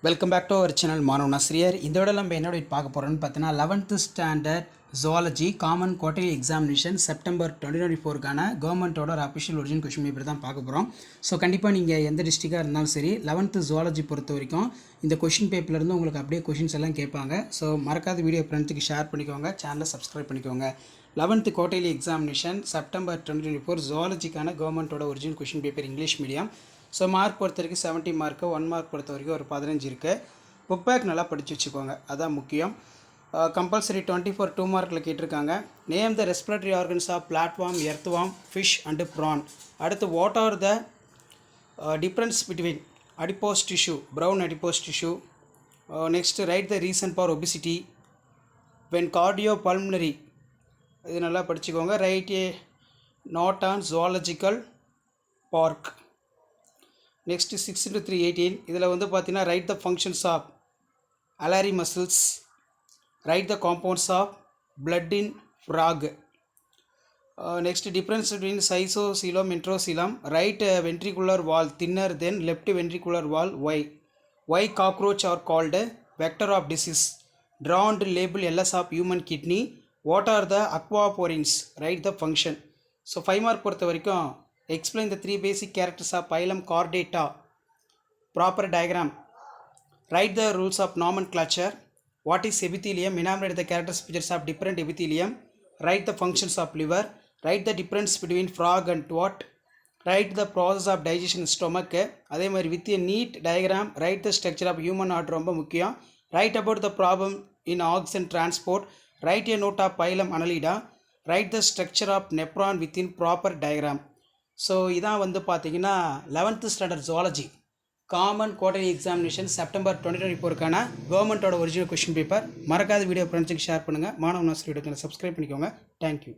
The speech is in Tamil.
Welcome back to our channel மாணவன் ஆசிரியர். இந்த விட நம்ம என்னோட பார்க்க போகிறோம்னு பார்த்தீங்கன்னா 11th standard zoology common quarterly examination September 2024க்கான கவர்மெண்ட்டோட ஒரு அஃபிஷியல் ஒரிஜினல் கொஷின் பேப்பர் தான் பார்க்க போகிறோம். ஸோ கண்டிப்பாக நீங்கள் எந்த டிஸ்ட்ரிக்டாக இருந்தாலும் சரி 11th ஜுவாலஜி பொறுத்த வரைக்கும் இந்த கொஷின் பேப்பர்லேருந்து உங்களுக்கு அப்படியே கொஷின்ஸ் எல்லாம் கேட்பாங்க. ஸோ மறக்காத வீடியோ ஃப்ரெண்ட்ஸுக்கு ஷேர் பண்ணிக்கோங்க, சேனலை சப்ஸ்கிரைப் பண்ணிக்கோங்க. 11th குவார்டர்லி எக்ஸாமினேஷன் செப்டம்பர் 2024 ஜுவாலஜிக்கான கவர்மெண்ட்டோட original question paper English medium. So mark பொறுத்த வரைக்கும் 70 மார்க்கு, 1 மார்க் பொறுத்த வரைக்கும் ஒரு 15 இருக்குது. புக் பேக் நல்லா படித்து வச்சுக்கோங்க, அதான் முக்கியம். கம்பல்சரி 24 2 மார்க்கில் கேட்டிருக்காங்க. Name the respiratory organs of flatworm, earthworm, fish and prawn. அடுத்து what are the difference between adipose tissue, brown adipose tissue. Next write the reason for obesity when cardio pulmonary. இது நல்லா படிச்சுக்கோங்க. Write a note on zoological park. Next 6 into 3 18. இதில் வந்து பார்த்தீங்கன்னா write the functions of alary muscles, write the compounds of blood in frog. Next difference between schizocoelom enterocoelom. Right ventricular wall thinner then left ventricular wall. Why cockroach are called vector of disease. Draw and label LS of human kidney. What are the aquaporins? Write the function. So 5 mark பொறுத்த வரைக்கும் explain the 3 basic characters of phylum Chordata. Proper diagram. Write the rules of nomenclature. What is epithelium? Enumerate the characters features of different epithelium. Write the functions of liver. Write the difference between frog and what. Write the process of digestion in stomach. அதே மாதிரி with a neat diagram write the structure of human heart, ரொம்ப முக்கியம். Write about the problem in oxygen transport. Write a note of phylum Annelida. Write the structure of nephron within proper diagram. So இதான் வந்து பார்த்தீங்கன்னா 11th standard zoology common quarterly examination September 2024க்கான கவர்மெண்ட்டோட ஒரிஜினல் கொஷின் பேப்பர். மறக்காத வீடியோ ஃப்ரெண்ட்ஸுக்கு ஷேர் பண்ணுங்கள். மாணவன் ஆசிரியர் வீடியோக்கு சப்ஸ்கிரைப் பண்ணிக்கோங்க. தேங்க்யூ.